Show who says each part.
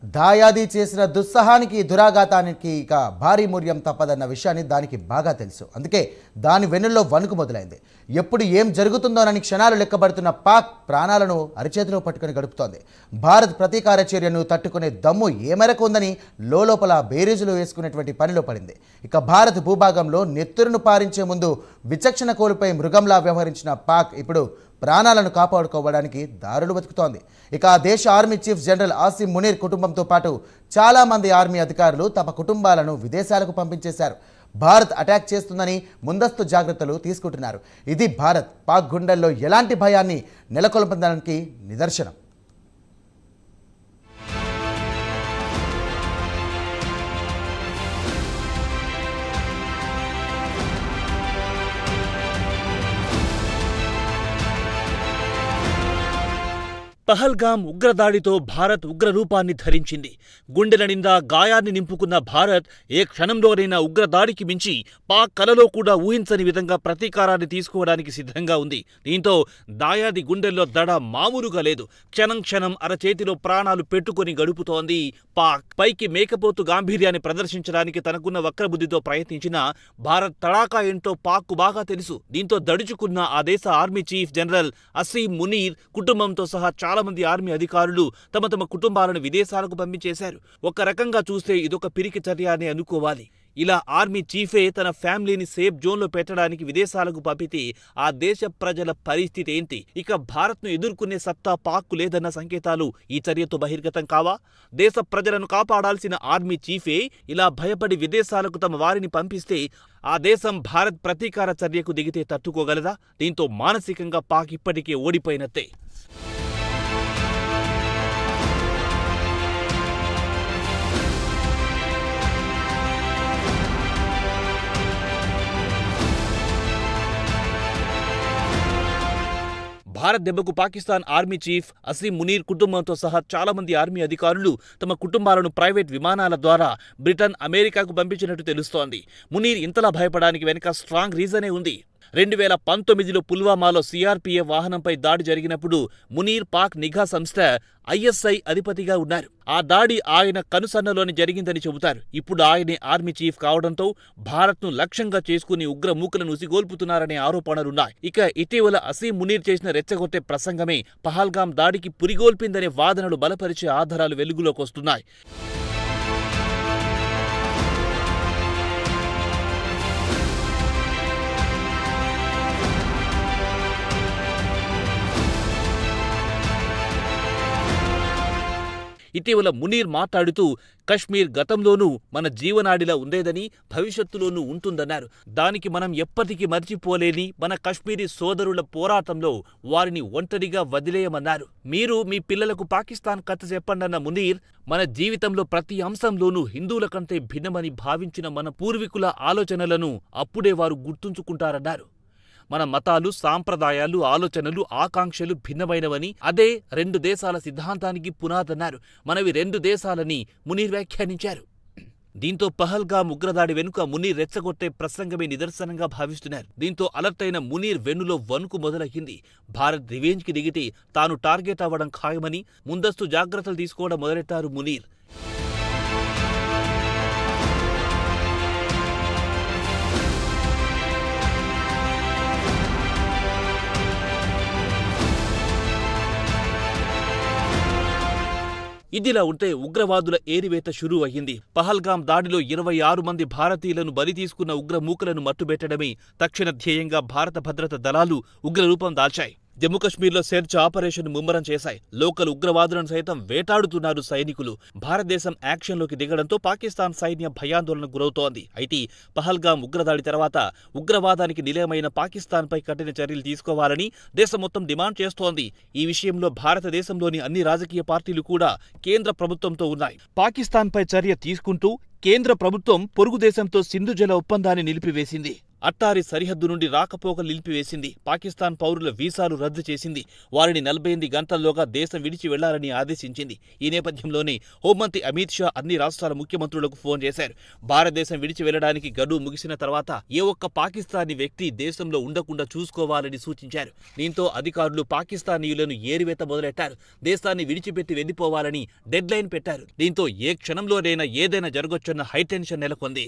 Speaker 1: దాయాది చేసిన దుస్సాహానికి దురాఘాతానికి ఇక భారీ మూల్యం తప్పదన్న విషయాన్ని దానికి బాగా తెలుసు. అందుకే దాని వెన్నుల్లో వణుకు మొదలైంది. ఎప్పుడు ఏం జరుగుతుందోనని క్షణాలు లెక్కబడుతున్న పాక్ ప్రాణాలను అరిచేతిలో పట్టుకుని గడుపుతోంది. భారత్ ప్రతీకార చర్యను తట్టుకునే దమ్ము ఏ మేరకు ఉందని లోపల బేరీజులు వేసుకునేటువంటి పనిలో పడింది. ఇక భారత్ భూభాగంలో నెత్తురును పారించే ముందు విచక్షణ కోల్పోయి మృగంలా వ్యవహరించిన పాక్ ఇప్పుడు ప్రాణాలను కాపాడుకోవడానికి దారులు వెతుకుతోంది. ఇక దేశ army chief general Asim Munir కుటుంబంతో పాటు చాలామంది ఆర్మీ అధికారులు తమ కుటుంబాలను విదేశాలకు పంపించేశారు. భారత్ అటాక్ చేస్తుందని ముందస్తు జాగ్రత్తలు తీసుకుంటున్నారు. ఇది భారత్ పాక్ గుండెల్లో ఎలాంటి భయాన్ని నెలకొల్పడానికి నిదర్శనం.
Speaker 2: పహల్గామ్ ఉగ్రదాడితో భారత్ ఉగ్రరూపాన్ని ధరించింది. గుండెల నిండా గాయాన్ని నింపుకున్న భారత్ ఏ క్షణంలోనైనా ఉగ్రదాడికి మించి పాక్ కలలో కూడా ఊహించని విధంగా ప్రతీకారాన్ని తీసుకోవడానికి సిద్ధంగా ఉంది. దీంతో దాయాది గుండెల్లో దడ మామూలుగా లేదు. క్షణం క్షణం అరచేతిలో ప్రాణాలు పెట్టుకుని గడుపుతోంది పాక్. పైకి మేకపోతు గాంభీర్యాన్ని ప్రదర్శించడానికి తనకున్న వక్రబుద్ధితో ప్రయత్నించిన భారత్ తడాకా ఏంటో పాక్కు బాగా తెలుసు. దీంతో దడుచుకున్న ఆ దేశ army chief general Asim Munir కుటుంబంతో సహా చాలా మంది ఆర్మీ అధికారులు తమ తమ కుటుంబాలను విదేశాలకు పంపించేశారు. ఒక రకంగా చూస్తే ఇదొక పిరికి చర్య అని అనుకోవాలి. ఇలా ఆర్మీ చీఫే తన ఫ్యామిలీని సేఫ్ జోన్లో పెట్టడానికి విదేశాలకు పంపితే ఆ దేశ ప్రజల పరిస్థితి ఏంటి? ఇక భారత్ను ఎదుర్కొనే సత్తా పాక్కు లేదన్న సంకేతాలు ఈ చర్యతో బహిర్గతం కావా? దేశ ప్రజలను కాపాడాల్సిన ఆర్మీ చీఫే ఇలా భయపడి విదేశాలకు తమ వారిని పంపిస్తే ఆ దేశం భారత్ ప్రతీకార చర్యకు దిగితే తట్టుకోగలదా? దీంతో మానసికంగా పాక్ ఇప్పటికే ఓడిపోయినట్టే. భారత్ దెబ్బకు పాకిస్తాన్ ఆర్మీ చీఫ్ అసీం మునీర్ కుటుంబంతో సహా చాలా మంది ఆర్మీ అధికారులు తమ కుటుంబాలను ప్రైవేట్ విమానాల ద్వారా బ్రిటన్, అమెరికాకు పంపించినట్టు తెలుస్తోంది. మునీర్ ఇంతలా భయపడడానికి వెనుక స్ట్రాంగ్ రీజనే ఉంది. 2019లో పుల్వామాలో సిఆర్పీఎఫ్ వాహనంపై దాడి జరిగినప్పుడు మునీర్ పాక్ నిఘా సంస్థ ఐఎస్ఐ అధిపతిగా ఉన్నారు. ఆ దాడి ఆయన కనుసన్నలోని జరిగిందని చెబుతారు. ఇప్పుడు ఆయనే ఆర్మీ చీఫ్ కావడంతో భారత్ను లక్ష్యంగా చేసుకుని ఉగ్ర మూకలను ఉసిగొల్పుతున్నారనే ఆరోపణలున్నాయి. ఇక ఇటీవల అసీం మునీర్ చేసిన రెచ్చగొట్టే ప్రసంగమే పహల్గామ్ దాడికి పురిగొల్పిందనే వాదనలు బలపరిచే ఆధారాలు వెలుగులోకి వస్తున్నాయి. ఇటీవల మునీర్ మాట్లాడుతూ కశ్మీర్ గతంలోనూ మన జీవనాడిలా ఉండేదని, భవిష్యత్తులోనూ ఉంటుందన్నారు. దానికి మనం ఎప్పటికీ మర్చిపోలేని మన కశ్మీరీ సోదరుల పోరాటంలో వారిని ఒంటరిగా వదిలేయమన్నారు. మీరు మీ పిల్లలకు పాకిస్తాన్ కథ చెప్పండన్న మునీర్, మన జీవితంలో ప్రతి అంశంలోనూ హిందువుల కంటే భిన్నమని భావించిన మన పూర్వీకుల ఆలోచనలను అప్పుడే వారు గుర్తుంచుకుంటారన్నారు. మన మతాలు, సాంప్రదాయాలు, ఆలోచనలు, ఆకాంక్షలు భిన్నమైనవని, అదే రెండు దేశాల సిద్ధాంతానికి పునాదన్నారు. మనవి రెండు దేశాలని మునీర్ వ్యాఖ్యానించారు. దీంతో పహల్గామ్ ఉగ్రదాడి వెనుక మునీర్ రెచ్చగొట్టే ప్రసంగమే నిదర్శనంగా భావిస్తున్నారు. దీంతో అలర్ట్ అయిన మునీర్ వెన్నులో వణుకు మొదలయ్యింది. భారత్ రివెంజ్కి దిగితే తాను టార్గెట్ అవ్వడం ఖాయమని ముందస్తు జాగ్రత్తలు తీసుకోవడం మొదలెట్టారు మునీర్. ఇదిలా ఉంటే ఉగ్రవాదుల ఏరివేత షురూ అయ్యింది. పహల్గామ్ దాడిలో 26 మంది భారతీయులను బలి తీసుకున్న ఉగ్రమూకలను మట్టుబెట్టడమే తక్షణ ధ్యేయంగా భారత భద్రత దళాలు ఉగ్రరూపం దాల్చాయి. జమ్మూ-కశ్మీర్లో సెర్చ్ ఆపరేషన్ ముమ్మరం చేశాయి. లోకల్ ఉగ్రవాదులను సైతం వేటాడుతున్నారు సైనికులు. భారతదేశం యాక్షన్లోకి దిగడంతో పాకిస్తాన్ సైన్యం భయాందోళనకు గురవుతోంది. అయితే పహల్గామ్ ఉగ్రదాడి తర్వాత ఉగ్రవాదానికి నిలయమైన పాకిస్తాన్పై కఠిన చర్యలు తీసుకోవాలని దేశం మొత్తం డిమాండ్ చేస్తోంది. ఈ విషయంలో భారతదేశంలోని అన్ని రాజకీయ పార్టీలు కూడా కేంద్ర ప్రభుత్వంతో ఉన్నాయి. పాకిస్తాన్పై చర్య తీసుకుంటూ కేంద్ర ప్రభుత్వం పొరుగు దేశంతో సింధు జల ఒప్పందాన్ని నిలిపివేసింది. అట్టారి సరిహద్దు నుండి రాకపోకలు నిలిపివేసింది. పాకిస్తాన్ పౌరుల వీసాలు రద్దు చేసింది. వారిని 48 గంటల్లోగా దేశం విడిచి వెళ్లాలని ఆదేశించింది. ఈ నేపథ్యంలోనే హోంమంత్రి అమిత్ షా అన్ని రాష్ట్రాల ముఖ్యమంత్రులకు ఫోన్ చేశారు. భారతదేశం విడిచి వెళ్లడానికి గడువు ముగిసిన తర్వాత ఏ ఒక్క పాకిస్తానీ వ్యక్తి దేశంలో ఉండకుండా చూసుకోవాలని సూచించారు. దీంతో అధికారులు పాకిస్తానీయులను ఏరివేత మొదలెట్టారు. దేశాన్ని విడిచిపెట్టి వెళ్లిపోవాలని డెడ్ లైన్ పెట్టారు. దీంతో ఏ క్షణంలోనైనా ఏదైనా జరగొచ్చన్న హైటెన్షన్ నెలకొంది.